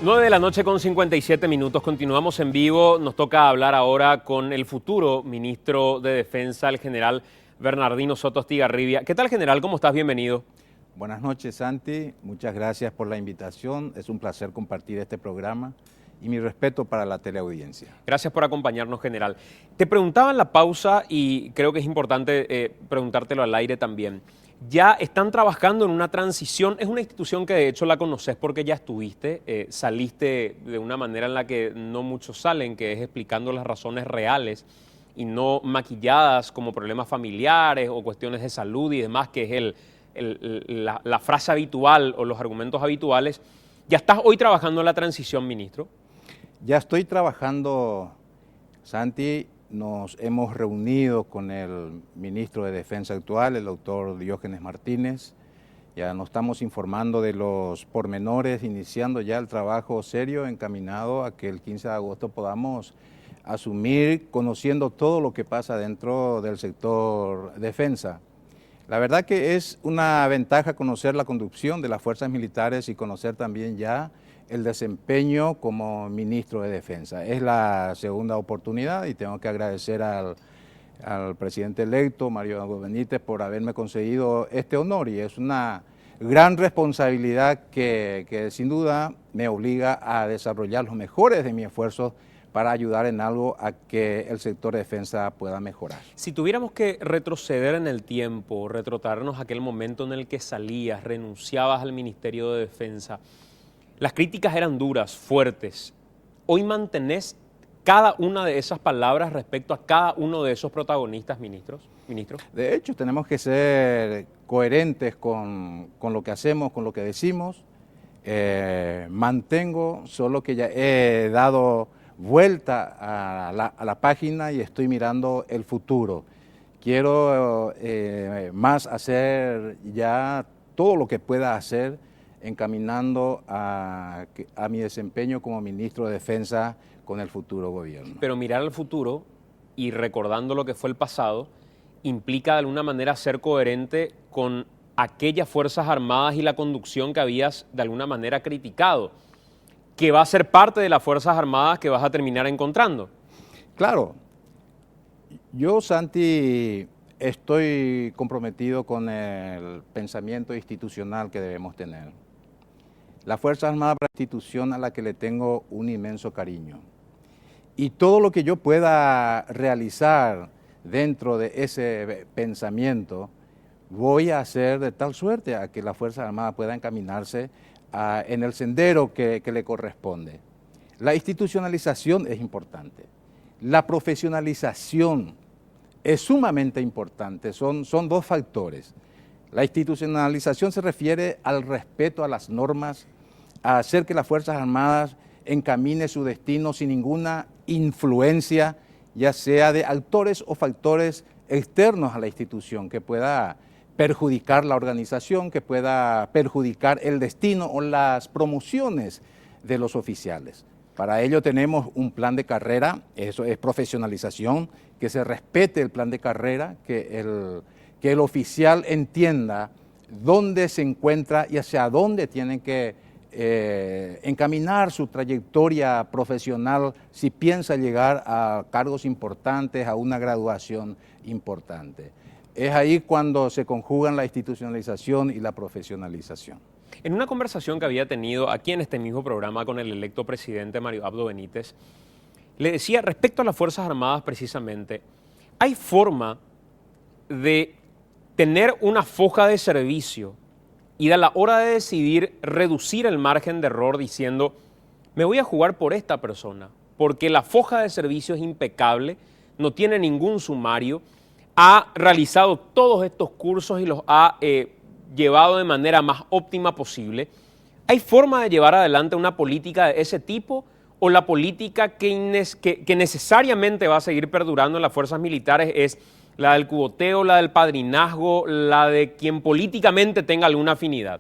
9 de la noche con 57 minutos, continuamos en vivo. Nos toca hablar ahora con el futuro ministro de Defensa, el general Bernardino Soto Astigarribia. ¿Qué tal, general? ¿Cómo estás? Bienvenido. Buenas noches, Santi. Muchas gracias por la invitación. Es un placer compartir este programa y mi respeto para la teleaudiencia. Gracias por acompañarnos, general. Te preguntaba en la pausa y creo que es importante preguntártelo al aire también. Ya están trabajando en una transición, es una institución que de hecho la conoces porque ya estuviste, saliste de una manera en la que no muchos salen, que es explicando las razones reales y no maquilladas como problemas familiares o cuestiones de salud y demás, que es la frase habitual o los argumentos habituales. ¿Ya estás hoy trabajando en la transición, ministro? Ya estoy trabajando, Santi. Nos hemos reunido con el ministro de Defensa actual, el doctor Diógenes Martínez. Ya nos estamos informando de los pormenores, iniciando ya el trabajo serio encaminado a que el 15 de agosto podamos asumir, conociendo todo lo que pasa dentro del sector defensa. La verdad que es una ventaja conocer la conducción de las fuerzas militares y conocer también ya el desempeño como ministro de Defensa. Es la segunda oportunidad y tengo que agradecer al presidente electo, Mario Benítez, por haberme concedido este honor, y es una gran responsabilidad que sin duda me obliga a desarrollar los mejores de mis esfuerzos para ayudar en algo a que el sector de defensa pueda mejorar. Si tuviéramos que retroceder en el tiempo, retrotraernos a aquel momento en el que salías, renunciabas al Ministerio de Defensa, las críticas eran duras, fuertes. ¿Hoy mantenés cada una de esas palabras respecto a cada uno de esos protagonistas, ministro? De hecho, tenemos que ser coherentes con lo que hacemos, con lo que decimos. Mantengo, solo que ya he dado vuelta a la página y estoy mirando el futuro. Quiero más hacer ya todo lo que pueda hacer encaminando a mi desempeño como ministro de Defensa con el futuro gobierno. Pero mirar al futuro y recordando lo que fue el pasado implica de alguna manera ser coherente con aquellas Fuerzas Armadas y la conducción que habías de alguna manera criticado, que va a ser parte de las Fuerzas Armadas que vas a terminar encontrando. Claro. Yo, Santi, estoy comprometido con el pensamiento institucional que debemos tener. La Fuerza Armada es una institución a la que le tengo un inmenso cariño. Y todo lo que yo pueda realizar dentro de ese pensamiento, voy a hacer de tal suerte a que la Fuerza Armada pueda encaminarse en el sendero que le corresponde. La institucionalización es importante. La profesionalización es sumamente importante. Son dos factores. La institucionalización se refiere al respeto a las normas, a hacer que las Fuerzas Armadas encamine su destino sin ninguna influencia, ya sea de actores o factores externos a la institución, que pueda perjudicar la organización, que pueda perjudicar el destino o las promociones de los oficiales. Para ello tenemos un plan de carrera, eso es profesionalización, que se respete el plan de carrera, que el oficial entienda dónde se encuentra y hacia dónde tiene que encaminar su trayectoria profesional si piensa llegar a cargos importantes, a una graduación importante. Es ahí cuando se conjugan la institucionalización y la profesionalización. En una conversación que había tenido aquí en este mismo programa con el electo presidente Mario Abdo Benítez, le decía respecto a las Fuerzas Armadas precisamente, ¿hay forma de tener una foja de servicio y a la hora de decidir reducir el margen de error diciendo, me voy a jugar por esta persona, porque la foja de servicio es impecable, no tiene ningún sumario, ha realizado todos estos cursos y los ha llevado de manera más óptima posible? ¿Hay forma de llevar adelante una política de ese tipo o la política que necesariamente va a seguir perdurando en las fuerzas militares es la del cuboteo, la del padrinazgo, la de quien políticamente tenga alguna afinidad?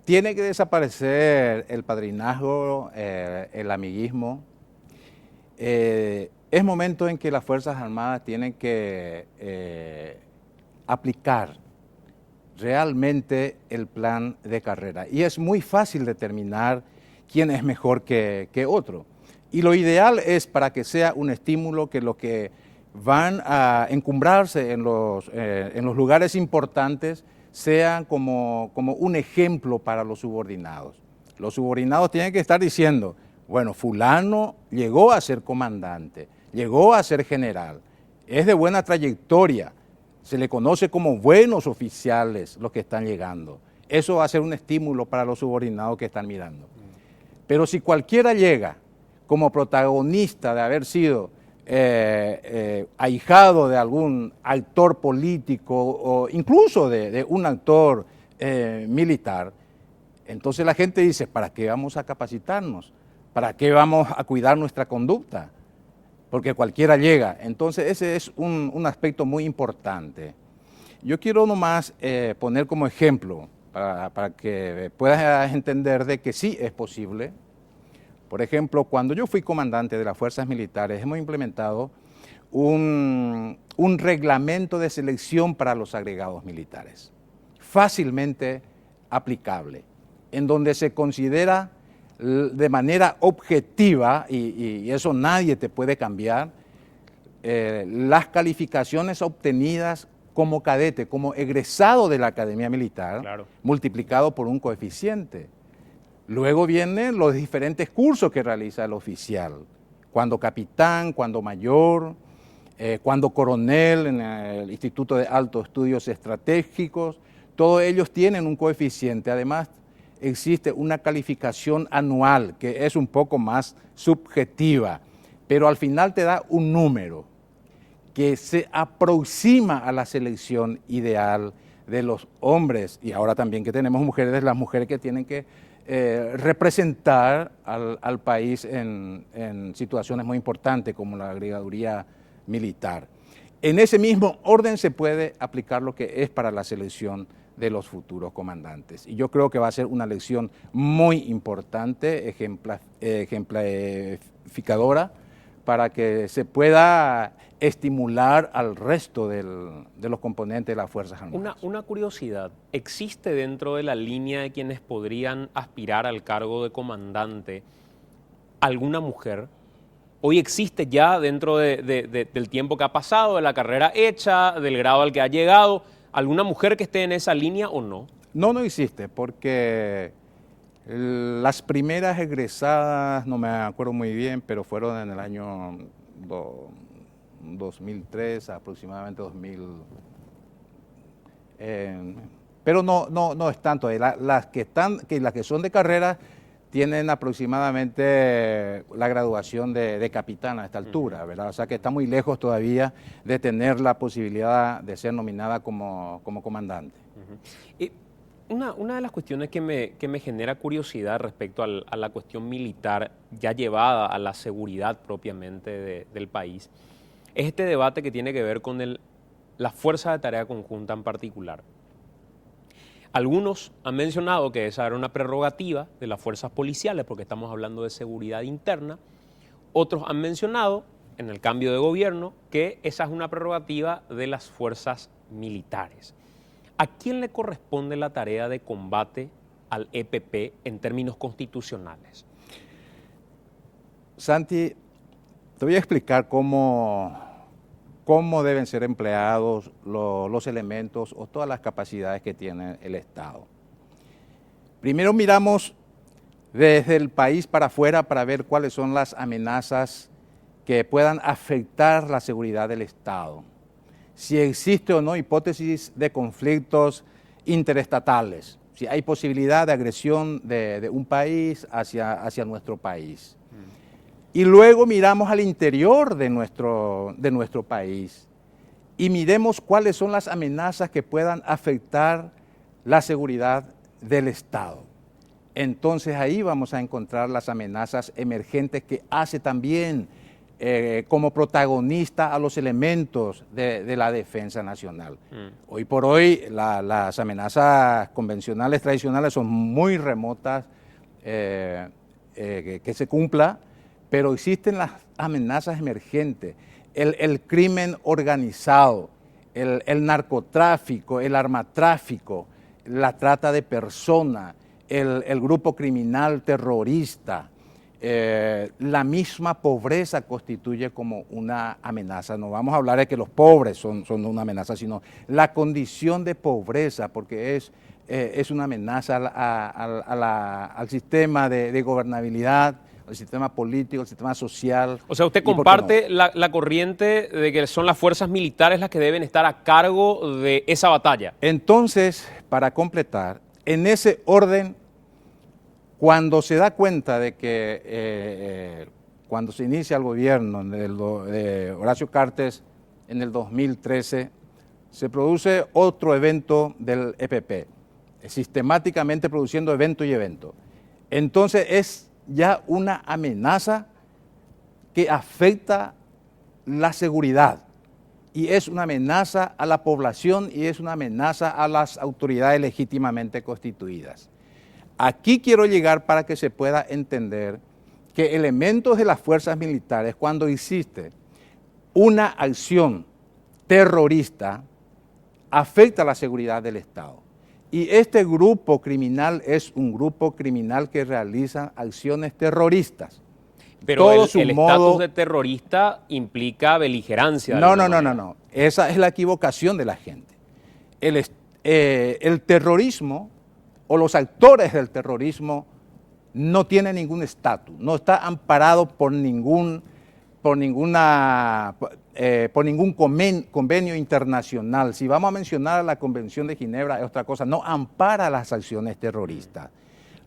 Tiene que desaparecer el padrinazgo, el amiguismo. Es momento en que las Fuerzas Armadas tienen que aplicar realmente el plan de carrera. Y es muy fácil determinar quién es mejor que otro. Y lo ideal es para que sea un estímulo que los que van a encumbrarse en los lugares importantes sean como un ejemplo para los subordinados. Los subordinados tienen que estar diciendo, bueno, fulano llegó a ser comandante, llegó a ser general, es de buena trayectoria, se le conoce como buenos oficiales los que están llegando. Eso va a ser un estímulo para los subordinados que están mirando. Pero si cualquiera llega como protagonista de haber sido ahijado de algún actor político o incluso de un actor militar, entonces la gente dice, ¿para qué vamos a capacitarnos? ¿Para qué vamos a cuidar nuestra conducta? Porque cualquiera llega. Entonces ese es un aspecto muy importante. Yo quiero nomás poner como ejemplo para que puedas entender de que sí es posible. Por ejemplo, cuando yo fui comandante de las fuerzas militares, hemos implementado un reglamento de selección para los agregados militares, fácilmente aplicable, en donde se considera de manera objetiva, y eso nadie te puede cambiar, las calificaciones obtenidas como cadete, como egresado de la Academia Militar, Claro. multiplicado por un coeficiente. Luego vienen los diferentes cursos que realiza el oficial, cuando capitán, cuando mayor, cuando coronel en el Instituto de Altos Estudios Estratégicos, todos ellos tienen un coeficiente. Además, existe una calificación anual que es un poco más subjetiva, pero al final te da un número que se aproxima a la selección ideal de los hombres, y ahora también que tenemos mujeres, de las mujeres que tienen que representar al país en situaciones muy importantes como la agregaduría militar. En ese mismo orden se puede aplicar lo que es para la selección de los futuros comandantes. Y yo creo que va a ser una lección muy importante, ejemplificadora, para que se pueda estimular al resto de los componentes de las Fuerzas Armadas. Una curiosidad, ¿existe dentro de la línea de quienes podrían aspirar al cargo de comandante alguna mujer? Hoy existe ya dentro del tiempo que ha pasado, de la carrera hecha, del grado al que ha llegado, ¿alguna mujer que esté en esa línea o no? No existe, porque las primeras egresadas, no me acuerdo muy bien, pero fueron en el año 2003, aproximadamente 2000. Pero no es tanto. Las que son de carrera tienen aproximadamente la graduación de capitán a esta altura, ¿verdad? O sea que está muy lejos todavía de tener la posibilidad de ser nominada como comandante. Una de las cuestiones que me genera curiosidad respecto a la cuestión militar ya llevada a la seguridad propiamente del país es este debate que tiene que ver con la Fuerza de Tarea Conjunta en particular. Algunos han mencionado que esa era una prerrogativa de las fuerzas policiales porque estamos hablando de seguridad interna. Otros han mencionado, en el cambio de gobierno, que esa es una prerrogativa de las fuerzas militares. ¿A quién le corresponde la tarea de combate al EPP en términos constitucionales? Santi, te voy a explicar cómo deben ser empleados los elementos o todas las capacidades que tiene el Estado. Primero miramos desde el país para afuera para ver cuáles son las amenazas que puedan afectar la seguridad del Estado. Si existe o no hipótesis de conflictos interestatales, si hay posibilidad de agresión de un país hacia nuestro país. Y luego miramos al interior de nuestro país y miremos cuáles son las amenazas que puedan afectar la seguridad del Estado. Entonces ahí vamos a encontrar las amenazas emergentes que hace también como protagonista a los elementos de la defensa nacional. Hoy por hoy las amenazas convencionales, tradicionales son muy remotas que se cumpla, pero existen las amenazas emergentes, el crimen organizado, el narcotráfico, el armatráfico, la trata de personas, el grupo criminal terrorista, la misma pobreza constituye como una amenaza. No vamos a hablar de que los pobres son una amenaza, sino la condición de pobreza, porque es una amenaza al sistema de gobernabilidad, al sistema político, al sistema social. O sea, usted comparte la corriente de que son las fuerzas militares las que deben estar a cargo de esa batalla. Entonces, para completar, en ese orden, cuando se da cuenta de que cuando se inicia el gobierno de Horacio Cartes en el 2013, se produce otro evento del EPP, sistemáticamente produciendo evento y evento. Entonces es ya una amenaza que afecta la seguridad y es una amenaza a la población y es una amenaza a las autoridades legítimamente constituidas. Aquí quiero llegar para que se pueda entender que elementos de las fuerzas militares, cuando existe una acción terrorista, afecta a la seguridad del Estado. Y este grupo criminal es un grupo criminal que realiza acciones terroristas. Pero el estatus de terrorista implica beligerancia. No. Esa es la equivocación de la gente. El terrorismo o los actores del terrorismo no tienen ningún estatus, no está amparado por ningún convenio internacional. Si vamos a mencionar la Convención de Ginebra es otra cosa, no ampara las acciones terroristas.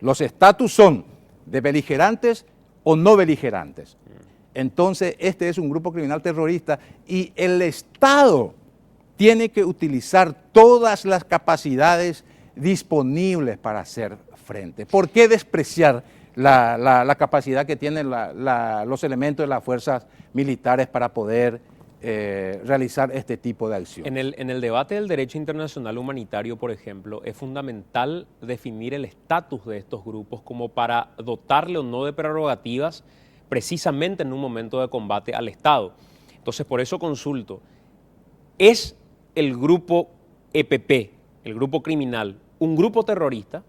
Los estatus son de beligerantes o no beligerantes. Entonces, este es un grupo criminal terrorista y el Estado tiene que utilizar todas las capacidades disponibles para hacer frente. ¿Por qué despreciar la capacidad que tienen los elementos de las fuerzas militares para poder realizar este tipo de acciones? En el debate del derecho internacional humanitario, por ejemplo, es fundamental definir el estatus de estos grupos como para dotarle o no de prerrogativas precisamente en un momento de combate al Estado. Entonces, por eso consulto, ¿es el grupo EPP, el grupo criminal, un grupo terrorista?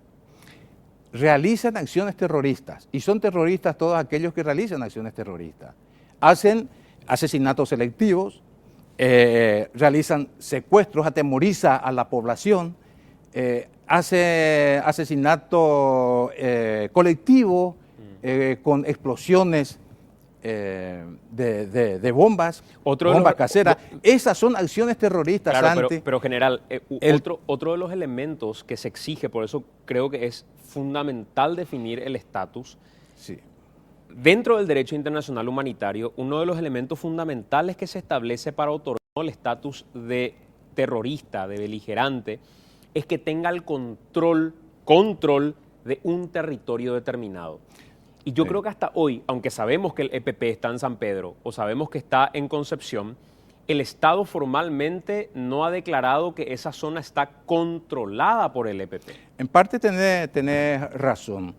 Realizan acciones terroristas y son terroristas todos aquellos que realizan acciones terroristas. Hacen asesinatos selectivos, realizan secuestros, atemoriza a la población, hace asesinato colectivo con explosiones de bombas caseras. Esas son acciones terroristas, claro, Santi. Pero general, otro de los elementos que se exige, por eso creo que es fundamental definir el estatus. Sí. Dentro del derecho internacional humanitario, uno de los elementos fundamentales que se establece para otorgar el estatus de terrorista, de beligerante, es que tenga el control de un territorio determinado. Y yo creo que hasta hoy, aunque sabemos que el EPP está en San Pedro o sabemos que está en Concepción, el Estado formalmente no ha declarado que esa zona está controlada por el EPP. En parte tenés razón.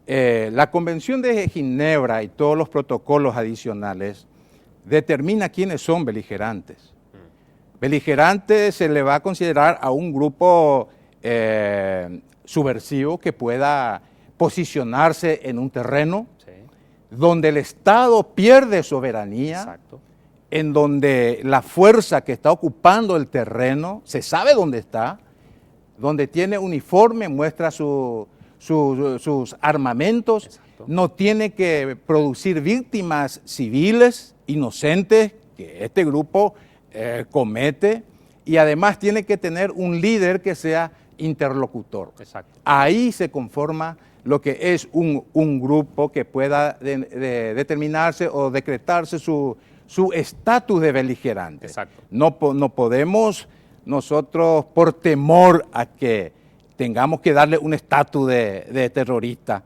La Convención de Ginebra y todos los protocolos adicionales determina quiénes son beligerantes. Beligerante se le va a considerar a un grupo subversivo que pueda posicionarse en un terreno donde el Estado pierde soberanía. Exacto. En donde la fuerza que está ocupando el terreno se sabe dónde está, donde tiene uniforme, muestra sus armamentos. Exacto. No tiene que producir víctimas civiles, inocentes, que este grupo comete, y además tiene que tener un líder que sea interlocutor. Exacto. Ahí se conforma lo que es un grupo que pueda determinarse o decretarse su estatus de beligerante. Exacto. No podemos nosotros, por temor a que tengamos que darle un estatus de terrorista,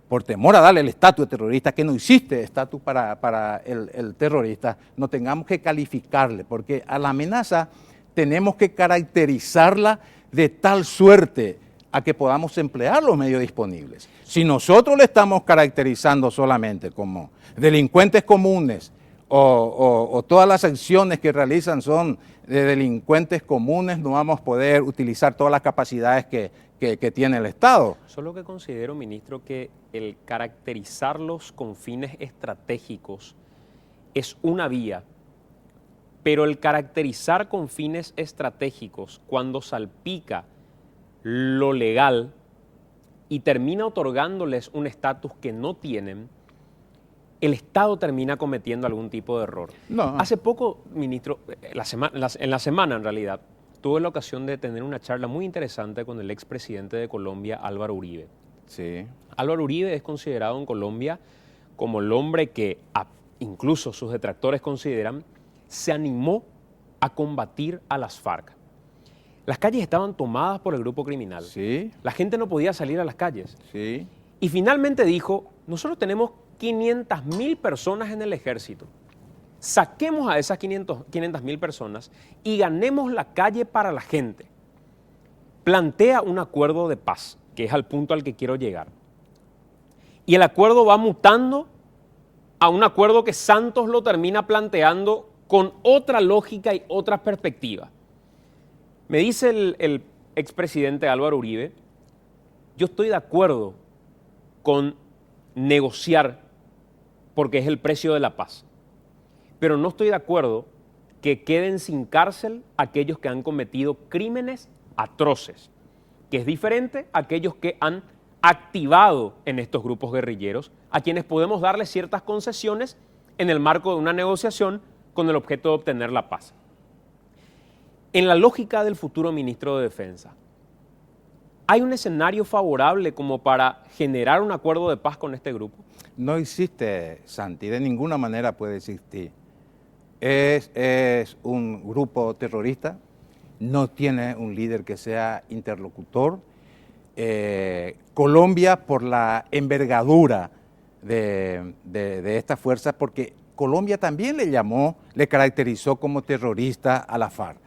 por temor a darle el estatus de terrorista, que no existe estatus para el terrorista, no tengamos que calificarle, porque a la amenaza tenemos que caracterizarla de tal suerte a que podamos emplear los medios disponibles. Si nosotros le estamos caracterizando solamente como delincuentes comunes o todas las acciones que realizan son de delincuentes comunes, no vamos a poder utilizar todas las capacidades que que tiene el Estado. Solo que considero, ministro, que el caracterizarlos con fines estratégicos es una vía, pero el caracterizar con fines estratégicos cuando salpica lo legal y termina otorgándoles un estatus que no tienen, el Estado termina cometiendo algún tipo de error. No. Hace poco, ministro, en la semana en realidad, tuve la ocasión de tener una charla muy interesante con el expresidente de Colombia, Álvaro Uribe. Sí. Álvaro Uribe es considerado en Colombia como el hombre que, incluso sus detractores consideran, se animó a combatir a las FARC. Las calles estaban tomadas por el grupo criminal. Sí. La gente no podía salir a las calles. Sí. Y finalmente dijo, nosotros tenemos 500.000 personas en el ejército. Saquemos a esas 500.000 personas y ganemos la calle para la gente. Plantea un acuerdo de paz, que es al punto al que quiero llegar. Y el acuerdo va mutando a un acuerdo que Santos lo termina planteando con otra lógica y otra perspectiva. Me dice el expresidente Álvaro Uribe, yo estoy de acuerdo con negociar porque es el precio de la paz, pero no estoy de acuerdo que queden sin cárcel aquellos que han cometido crímenes atroces, que es diferente a aquellos que han activado en estos grupos guerrilleros, a quienes podemos darles ciertas concesiones en el marco de una negociación con el objeto de obtener la paz. En la lógica del futuro ministro de Defensa, ¿hay un escenario favorable como para generar un acuerdo de paz con este grupo? No existe, Santi, de ninguna manera puede existir. Es un grupo terrorista, no tiene un líder que sea interlocutor. Colombia, por la envergadura de esta fuerza, porque Colombia también le caracterizó como terrorista a la FARC.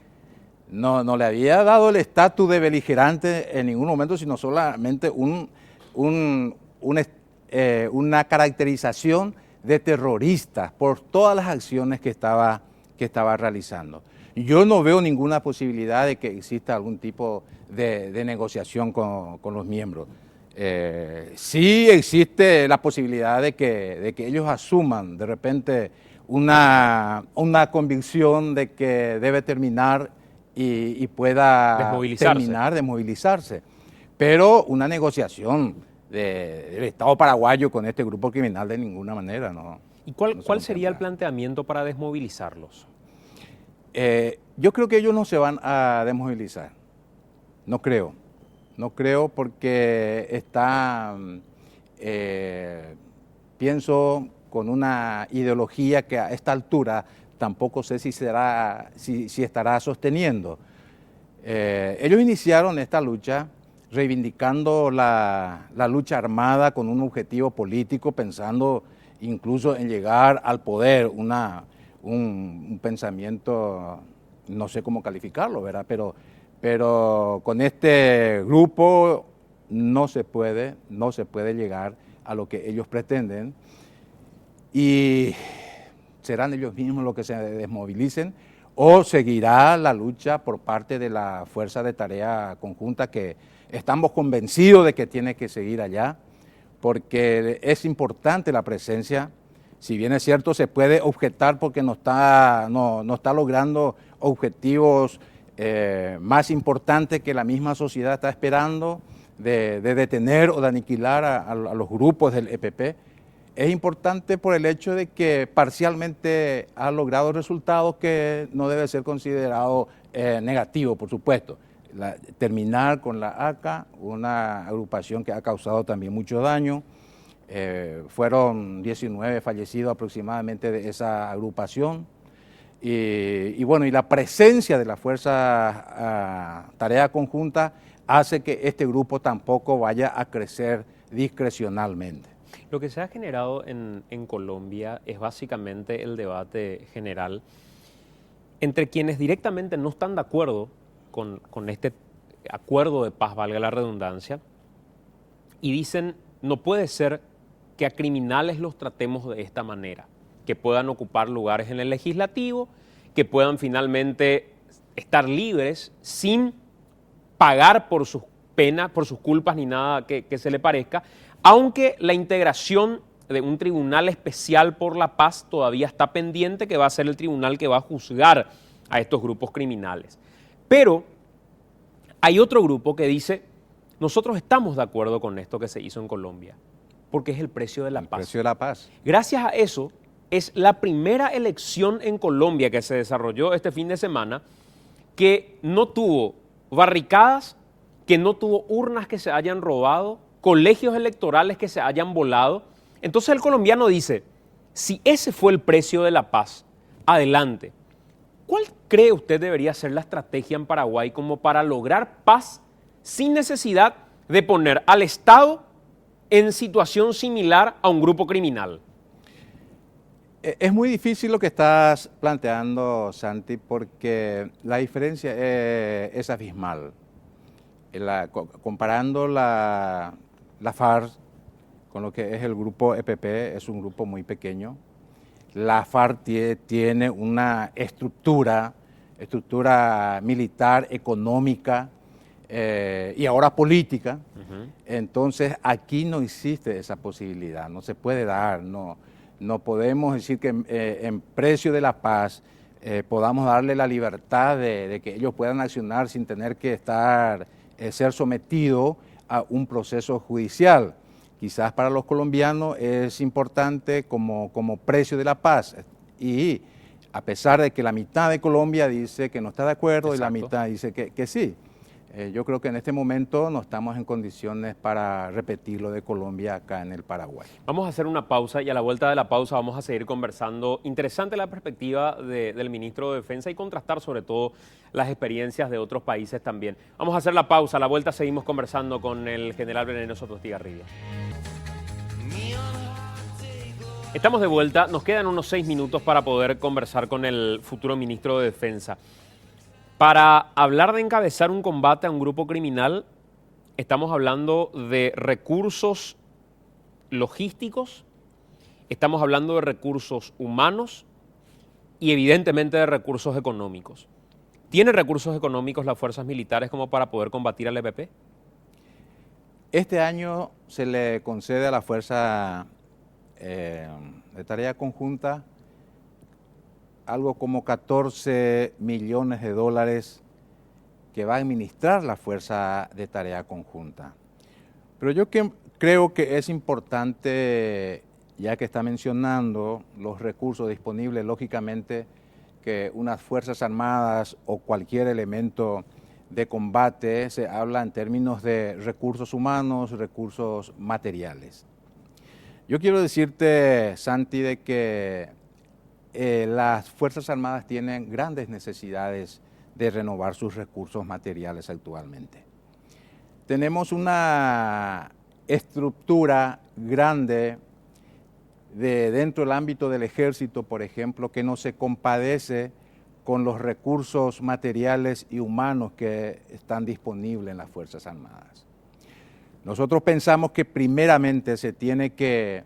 No le había dado el estatus de beligerante en ningún momento, sino solamente una caracterización de terrorista por todas las acciones que estaba realizando. Yo no veo ninguna posibilidad de que exista algún tipo de negociación con los miembros. Sí existe la posibilidad de que ellos asuman de repente una convicción de que debe terminar y pueda terminar de movilizarse. Pero una negociación del Estado paraguayo con este grupo criminal de ninguna manera, ¿no? ¿Y cuál sería el planteamiento para desmovilizarlos? Yo creo que ellos no se van a desmovilizar. No creo porque están, pienso, con una ideología que a esta altura tampoco sé si estará sosteniendo. Ellos iniciaron esta lucha reivindicando la lucha armada con un objetivo político, pensando incluso en llegar al poder, un pensamiento, no sé cómo calificarlo, ¿verdad? Pero con este grupo no se puede llegar a lo que ellos pretenden y serán ellos mismos los que se desmovilicen o seguirá la lucha por parte de la Fuerza de Tarea Conjunta, que estamos convencidos de que tiene que seguir allá, porque es importante la presencia. Si bien es cierto, se puede objetar porque no está logrando objetivos más importantes que la misma sociedad está esperando, de detener o de aniquilar a los grupos del EPP. Es importante por el hecho de que parcialmente ha logrado resultados que no debe ser considerado negativo, por supuesto. Terminar con la ACA, una agrupación que ha causado también mucho daño. Fueron 19 fallecidos aproximadamente de esa agrupación. Y bueno, y la presencia de la Fuerza Tarea Conjunta hace que este grupo tampoco vaya a crecer discrecionalmente. Lo que se ha generado en Colombia es básicamente el debate general entre quienes directamente no están de acuerdo con este acuerdo de paz, valga la redundancia, y dicen, no puede ser que a criminales los tratemos de esta manera, que puedan ocupar lugares en el legislativo, que puedan finalmente estar libres sin pagar por sus pena por sus culpas ni nada que se le parezca, aunque la integración de un tribunal especial por la paz todavía está pendiente, que va a ser el tribunal que va a juzgar a estos grupos criminales. Pero hay otro grupo que dice, nosotros estamos de acuerdo con esto que se hizo en Colombia, porque es el precio de la paz. El precio de la paz. Gracias a eso, es la primera elección en Colombia que se desarrolló este fin de semana que no tuvo barricadas, que no tuvo urnas que se hayan robado, colegios electorales que se hayan volado. Entonces el colombiano dice, si ese fue el precio de la paz, adelante. ¿Cuál cree usted debería ser la estrategia en Paraguay como para lograr paz sin necesidad de poner al Estado en situación similar a un grupo criminal? Es muy difícil lo que estás planteando, Santi, porque la diferencia es abismal. Comparando la FARC con lo que es el grupo EPP, es un grupo muy pequeño. La FARC tiene una estructura militar, económica y ahora política. Entonces aquí no existe esa posibilidad, no se puede dar, no podemos decir que en precio de la paz podamos darle la libertad de que ellos puedan accionar sin tener que ser sometidos a un proceso judicial. Quizás para los colombianos es importante como precio de la paz, y a pesar de que la mitad de Colombia dice que no está de acuerdo. Exacto. Y la mitad dice que sí. Yo creo que en este momento no estamos en condiciones para repetir lo de Colombia acá en el Paraguay. Vamos a hacer una pausa y a la vuelta de la pausa vamos a seguir conversando. Interesante la perspectiva del ministro de Defensa y contrastar sobre todo las experiencias de otros países también. Vamos a hacer la pausa, a la vuelta seguimos conversando con el general Venenoso Postigarribia. Estamos de vuelta, nos quedan unos 6 minutos para poder conversar con el futuro ministro de Defensa. Para hablar de encabezar un combate a un grupo criminal, estamos hablando de recursos logísticos, estamos hablando de recursos humanos y evidentemente de recursos económicos. ¿Tienen recursos económicos las fuerzas militares como para poder combatir al EPP? Este año se le concede a la Fuerza de Tarea Conjunta algo como 14 millones de dólares que va a administrar la Fuerza de Tarea Conjunta. Pero yo creo que es importante, ya que está mencionando los recursos disponibles, lógicamente que unas Fuerzas Armadas o cualquier elemento de combate se habla en términos de recursos humanos, recursos materiales. Yo quiero decirte, Santi, de que las Fuerzas Armadas tienen grandes necesidades de renovar sus recursos materiales actualmente. Tenemos una estructura grande dentro del ámbito del Ejército, por ejemplo, que no se compadece con los recursos materiales y humanos que están disponibles en las Fuerzas Armadas. Nosotros pensamos que primeramente se tiene que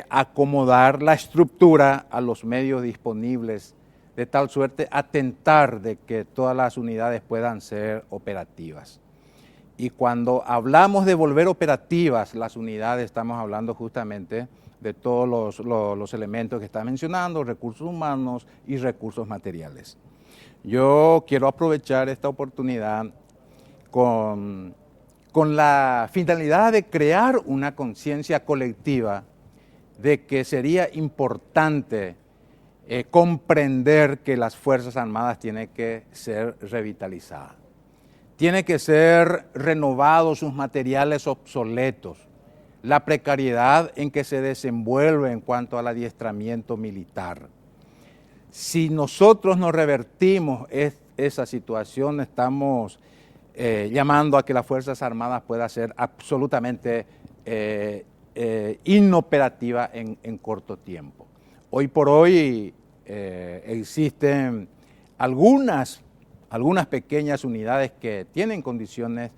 acomodar la estructura a los medios disponibles, de tal suerte atentar de que todas las unidades puedan ser operativas. Y cuando hablamos de volver operativas las unidades, estamos hablando justamente de todos los elementos que está mencionando, recursos humanos y recursos materiales. Yo quiero aprovechar esta oportunidad con la finalidad de crear una conciencia colectiva de que sería importante comprender que las Fuerzas Armadas tienen que ser revitalizadas. Tienen que ser renovados sus materiales obsoletos, la precariedad en que se desenvuelve en cuanto al adiestramiento militar. Si nosotros no revertimos esa situación, estamos llamando a que las Fuerzas Armadas puedan ser absolutamente inoperativa en corto tiempo. Hoy por hoy existen algunas pequeñas unidades que tienen condiciones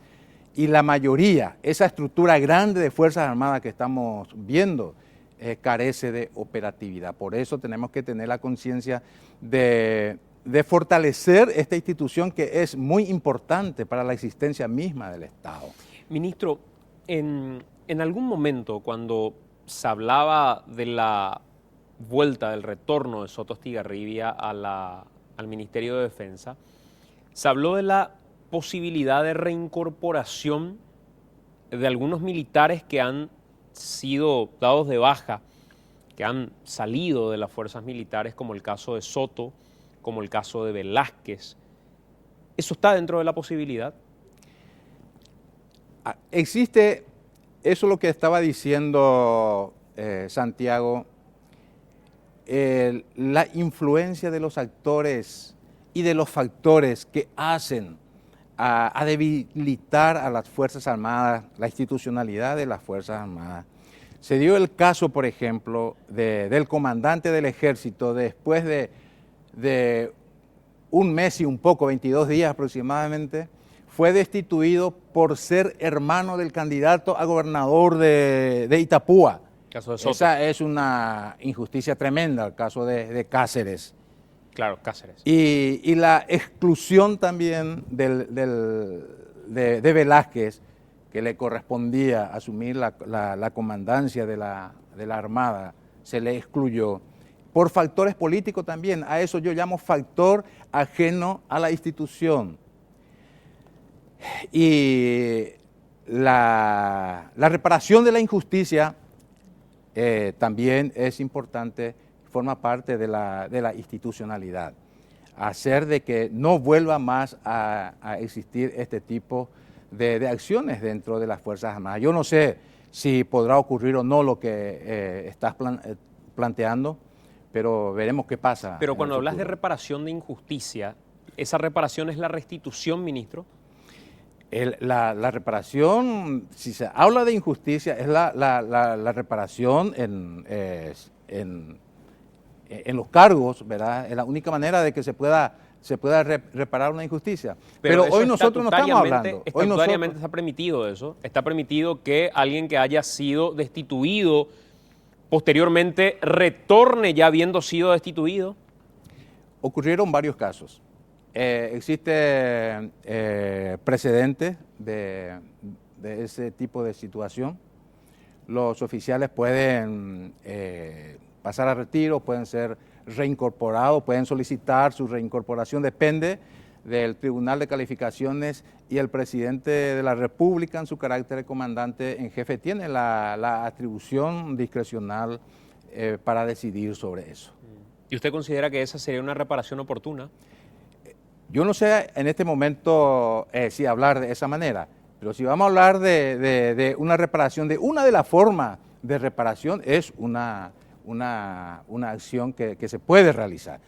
y la mayoría, esa estructura grande de Fuerzas Armadas que estamos viendo, carece de operatividad. Por eso tenemos que tener la conciencia de de fortalecer esta institución que es muy importante para la existencia misma del Estado. Ministro, en algún momento cuando se hablaba de la vuelta, del retorno de Soto Estigarribia al Ministerio de Defensa, se habló de la posibilidad de reincorporación de algunos militares que han sido dados de baja, que han salido de las fuerzas militares, como el caso de Soto, como el caso de Velázquez. ¿Eso está dentro de la posibilidad? Existe, eso es lo que estaba diciendo Santiago, la influencia de los actores y de los factores que hacen a debilitar a las Fuerzas Armadas, la institucionalidad de las Fuerzas Armadas. Se dio el caso, por ejemplo, del comandante del ejército después de un mes y un poco, 22 días aproximadamente, fue destituido por ser hermano del candidato a gobernador de Itapúa. Caso de Soto. Esa es una injusticia tremenda, el caso de Cáceres. Claro, Cáceres. Y la exclusión también de Velázquez, que le correspondía asumir la comandancia de la Armada, se le excluyó por factores políticos también. A eso yo llamo factor ajeno a la institución. Y la reparación de la injusticia también es importante, forma parte de la institucionalidad. Hacer de que no vuelva más a existir este tipo de acciones dentro de las Fuerzas Armadas. Yo no sé si podrá ocurrir o no lo que estás planteando, pero veremos qué pasa. Pero cuando hablas de reparación de injusticia, ¿esa reparación es la restitución, ministro? La reparación, si se habla de injusticia, es la reparación en los cargos, ¿verdad? Es la única manera de que se pueda reparar una injusticia. Pero hoy nosotros no estamos hablando. Estatutariamente está permitido eso. Está permitido que alguien que haya sido destituido posteriormente retorne ya habiendo sido destituido. Ocurrieron varios casos. Existe precedentes de ese tipo de situación. Los oficiales pueden pasar a retiro, pueden ser reincorporados, pueden solicitar su reincorporación, depende del Tribunal de Calificaciones, y el presidente de la República, en su carácter de comandante en jefe, tiene la atribución discrecional para decidir sobre eso. ¿Y usted considera que esa sería una reparación oportuna? Yo no sé en este momento si hablar de esa manera, pero si vamos a hablar de una reparación, de una de las formas de reparación, es una acción que se puede realizar.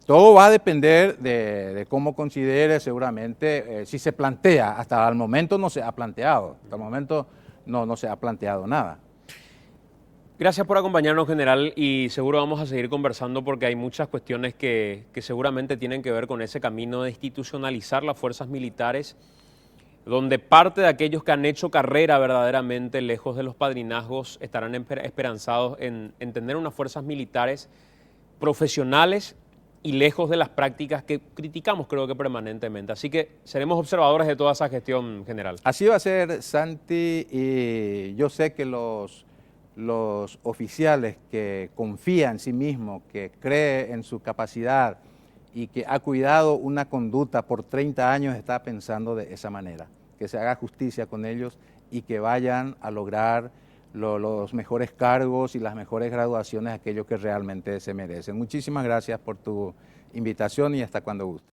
Todo va a depender de cómo considere seguramente, si se plantea. Hasta el momento no se ha planteado, hasta el momento no se ha planteado nada. Gracias por acompañarnos, general, y seguro vamos a seguir conversando porque hay muchas cuestiones que seguramente tienen que ver con ese camino de institucionalizar las fuerzas militares, donde parte de aquellos que han hecho carrera verdaderamente lejos de los padrinazgos estarán esperanzados en tener unas fuerzas militares profesionales y lejos de las prácticas que criticamos, creo que permanentemente. Así que seremos observadores de toda esa gestión, general. Así va a ser, Santi, y yo sé que los oficiales que confían en sí mismos, que creen en su capacidad y que ha cuidado una conducta por 30 años, está pensando de esa manera, que se haga justicia con ellos y que vayan a lograr los mejores cargos y las mejores graduaciones, aquellos que realmente se merecen. Muchísimas gracias por tu invitación y hasta cuando guste.